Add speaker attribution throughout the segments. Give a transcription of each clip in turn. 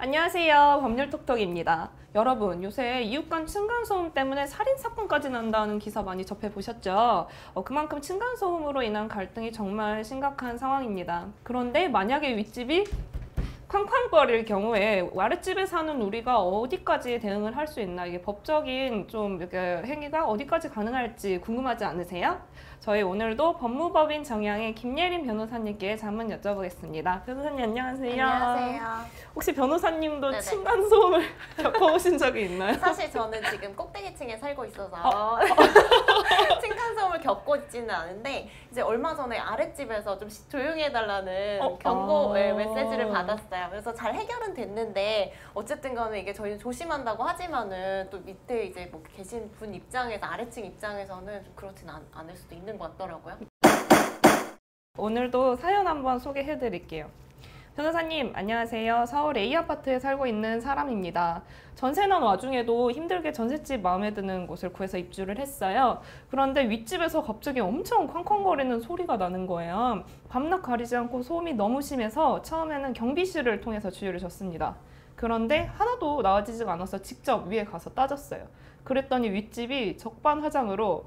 Speaker 1: 안녕하세요. 법률톡톡입니다. 여러분, 요새 이웃 간 층간소음 때문에 살인사건까지 난다는 기사 많이 접해보셨죠? 그만큼 층간소음으로 인한 갈등이 정말 심각한 상황입니다. 그런데 만약에 윗집이 쾅쾅거릴 경우에 아랫집에 사는 우리가 어디까지 대응을 할 수 있나, 이게 법적인 좀 이렇게 행위가 어디까지 가능할지 궁금하지 않으세요? 저희 오늘도 법무법인 정향의 김예린 변호사님께 한번 여쭤보겠습니다. 변호사님 안녕하세요.
Speaker 2: 안녕하세요.
Speaker 1: 혹시 변호사님도
Speaker 2: 네네.
Speaker 1: 층간소음을 겪어보신 적이 있나요?
Speaker 2: 사실 저는 지금 꼭대기층에 살고 있어서 층간소음을 겪고 있지는 않은데 이제 얼마 전에 아랫집에서 좀 조용히 해달라는 경고 메시지를 받았어요. 그래서 잘 해결은 됐는데 어쨌든 간에 이게 저희는 조심한다고 하지만은 또 밑에 이제 뭐 계신 분 입장에서 아래층 입장에서는 좀 그렇진 않을 수도 있는 것 같더라고요.
Speaker 1: 오늘도 사연 한번 소개해 드릴게요. 변호사님 안녕하세요. 서울 A아파트에 살고 있는 사람입니다. 전세 난 와중에도 힘들게 전셋집 마음에 드는 곳을 구해서 입주를 했어요. 그런데 윗집에서 갑자기 엄청 쾅쾅거리는 소리가 나는 거예요. 밤낮 가리지 않고 소음이 너무 심해서 처음에는 경비실을 통해서 주의를 줬습니다. 그런데 하나도 나아지지가 않아서 직접 위에 가서 따졌어요. 그랬더니 윗집이 적반하장으로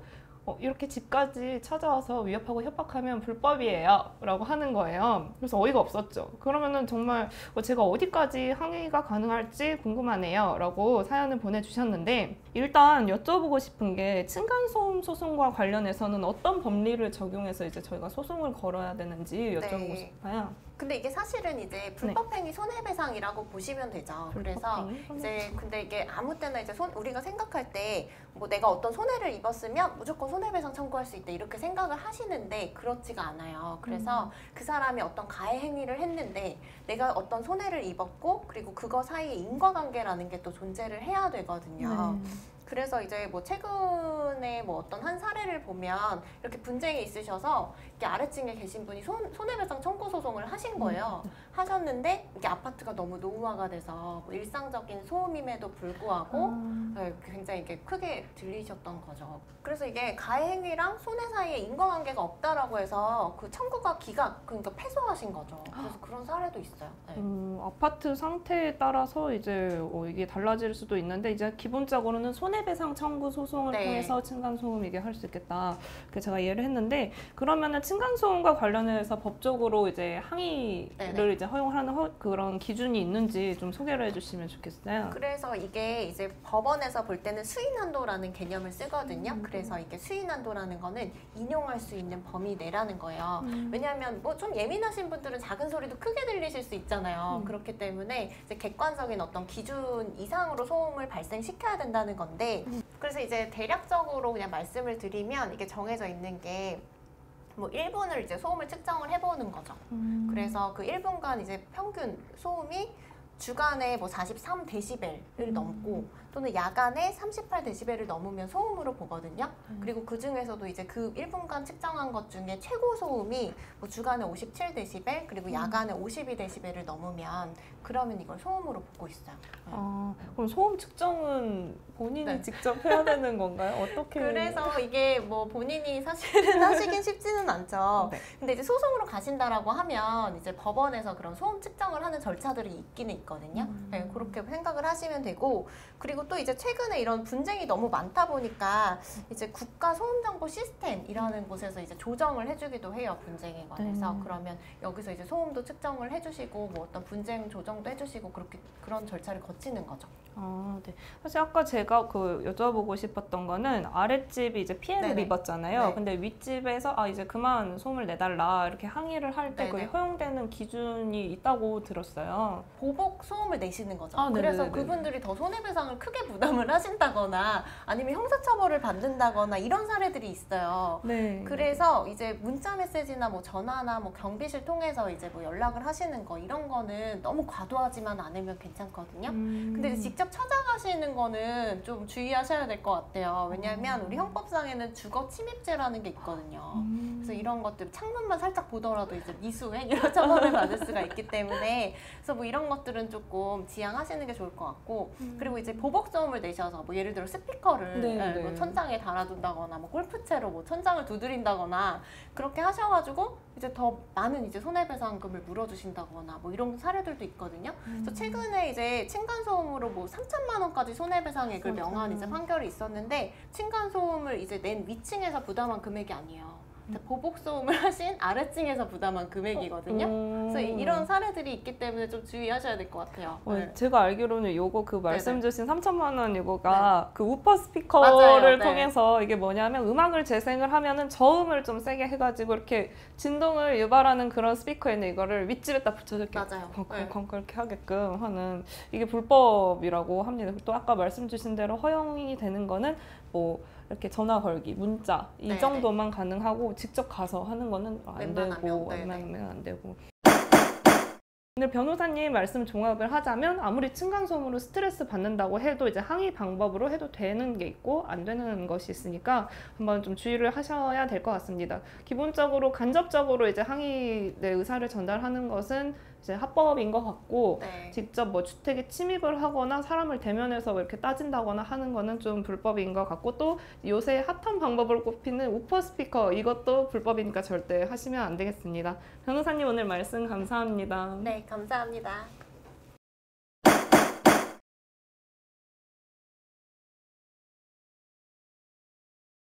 Speaker 1: 이렇게 집까지 찾아와서 위협하고 협박하면 불법이에요 라고 하는 거예요. 그래서 어이가 없었죠. 그러면은 정말 제가 어디까지 항의가 가능할지 궁금하네요 라고 사연을 보내주셨는데, 일단 여쭤보고 싶은 게 층간소음 소송과 관련해서는 어떤 법리를 적용해서 이제 저희가 소송을 걸어야 되는지 여쭤보고 싶어요.
Speaker 2: 근데 이게 사실은 이제 불법행위 손해배상이라고 보시면 되죠. 그래서 이제 근데 이게 아무 때나 이제 우리가 생각할 때 뭐 내가 어떤 손해를 입었으면 무조건 손해배상 청구할 수 있다 이렇게 생각을 하시는데 그렇지가 않아요. 그래서 그 사람이 어떤 가해 행위를 했는데 내가 어떤 손해를 입었고 그리고 그거 사이에 인과관계라는 게 또 존재를 해야 되거든요. 그래서 이제 뭐 최근에 뭐 어떤 한 사례를 보면 이렇게 분쟁이 있으셔서 이렇게 아래층에 계신 분이 손해배상 청구 소송을 하신 거예요. 하셨는데 이게 아파트가 너무 노후화가 돼서 뭐 일상적인 소음임에도 불구하고 굉장히 이게 크게 들리셨던 거죠. 그래서 이게 가해 행위랑 손해 사이에 인과관계가 없다라고 해서 그 청구가 그러니까 패소하신 거죠. 그래서 그런 사례도 있어요. 네.
Speaker 1: 아파트 상태에 따라서 이제 이게 달라질 수도 있는데, 이제 기본적으로는 손해배상 청구 소송을 통해서 층간소음 이게 할 수 있겠다. 그 제가 이해를 했는데, 그러면은 층간소음과 관련해서 법적으로 이제 항의를 이제 허용하는 그런 기준이 있는지 좀 소개를 해주시면 좋겠어요.
Speaker 2: 그래서 이게 이제 법원에서 볼 때는 수인한도라는 개념을 쓰거든요. 그래서 이게 수인한도라는 거는 인용할 수 있는 범위 내라는 거예요. 왜냐하면 뭐 좀 예민하신 분들은 작은 소리도 크게 들리실 수 있잖아요. 그렇기 때문에 이제 객관적인 어떤 기준 이상으로 소음을 발생시켜야 된다는 건데, 그래서 이제 대략적으로 그냥 말씀을 드리면 이게 정해져 있는 게 뭐 1분을 이제 소음을 측정을 해보는 거죠. 그래서 그 1분간 이제 평균 소음이 주간에 뭐 43데시벨을 넘고 또는 야간에 38데시벨을 넘으면 소음으로 보거든요. 그리고 그 중에서도 이제 그 1분간 측정한 것 중에 최고 소음이 뭐 주간에 57데시벨 그리고 야간에 52데시벨을 넘으면 그러면 이걸 소음으로 보고 있어요.
Speaker 1: 그럼 소음 측정은 본인이 직접 해야 되는 건가요? 어떻게?
Speaker 2: 그래서 이게 뭐 본인이 사실은 하시긴 쉽지는 않죠. 근데 이제 소송으로 가신다라고 하면 이제 법원에서 그런 소음 측정을 하는 절차들이 있기는 있거든요. 네, 그렇게 생각을 하시면 되고, 그리고 또 이제 최근에 이런 분쟁이 너무 많다 보니까 이제 국가 소음정보 시스템이라는 곳에서 이제 조정을 해주기도 해요, 분쟁에 관해서. 그러면 여기서 이제 소음도 측정을 해주시고 뭐 어떤 분쟁 조정도 해주시고 그런 절차를 거치는 거죠.
Speaker 1: 네. 사실 아까 제가 여쭤보고 싶었던 거는 아랫집이 이제 피해를 입었잖아요. 근데 윗집에서 이제 그만 소음을 내달라 이렇게 항의를 할 때 그게 허용되는 기준이 있다고 들었어요.
Speaker 2: 보복 소음을 내시는 거죠. 그래서 그분들이 더 손해배상을 크게 부담을 하신다거나 아니면 형사처벌을 받는다거나 이런 사례들이 있어요. 그래서 이제 문자 메시지나 뭐 전화나 뭐 경비실 통해서 이제 뭐 연락을 하시는 거 이런 거는 너무 과도하지만 않으면 괜찮거든요. 근데 이제 직접 찾아가시는 거는 좀 주의하셔야 될 것 같아요. 왜냐하면 우리 형법상에는 주거 침입죄라는 게 있거든요. 그래서 이런 것들 창문만 살짝 보더라도 이제 미수행 이런 처벌을 받을 수가 있기 때문에 그래서 뭐 이런 것들은 조금 지양하시는 게 좋을 것 같고, 그리고 이제 보복 보복 소음을 내셔서 뭐 예를 들어 스피커를
Speaker 1: 네.
Speaker 2: 뭐 천장에 달아둔다거나 뭐 골프채로 뭐 천장을 두드린다거나 그렇게 하셔가지고 이제 더 많은 이제 손해배상금을 물어주신다거나 뭐 이런 사례들도 있거든요. 그래서 최근에 이제 층간소음으로 뭐 3천만 원까지 손해배상액을 명한 이제 판결이 있었는데 층간소음을 이제 낸 위층에서 부담한 금액이 아니에요. 보복 소음을 하신 아래층에서 부담한 금액이거든요. 그래서 이런 사례들이 있기 때문에 좀 주의하셔야 될 것 같아요. 네.
Speaker 1: 제가 알기로는 요거 그 말씀
Speaker 2: 네네.
Speaker 1: 주신 3천만 원 이거가 그 우퍼 스피커를
Speaker 2: 맞아요. 네.
Speaker 1: 통해서 이게 뭐냐면 음악을 재생을 하면은 저음을 좀 세게 해가지고 이렇게 진동을 유발하는 그런 스피커에는 이거를 윗집에다 붙여서 이렇게
Speaker 2: 맞아요.
Speaker 1: 컹컹컹 이렇게 하게끔 하는 이게 불법이라고 합니다. 또 아까 말씀 주신 대로 허용이 되는 거는 뭐 이렇게 전화 걸기, 문자 이
Speaker 2: 네네.
Speaker 1: 정도만 가능하고 직접 가서 하는 거는 안
Speaker 2: 웬만하면,
Speaker 1: 되고
Speaker 2: 네네.
Speaker 1: 웬만하면 안 되고. 근데 변호사님 말씀 종합을 하자면 아무리 층간소음으로 스트레스 받는다고 해도 이제 항의 방법으로 해도 되는 게 있고 안 되는 것이 있으니까 한번 좀 주의를 하셔야 될 것 같습니다. 기본적으로 간접적으로 이제 항의 내 의사를 전달하는 것은 이제 합법인 것 같고
Speaker 2: 네.
Speaker 1: 직접 뭐 주택에 침입을 하거나 사람을 대면해서 이렇게 따진다거나 하는 거는 좀 불법인 것 같고 또 요새 핫한 방법으로 꼽히는 우퍼 스피커 이것도 불법이니까 절대 하시면 안 되겠습니다. 변호사님 오늘 말씀 감사합니다.
Speaker 2: 네, 감사합니다.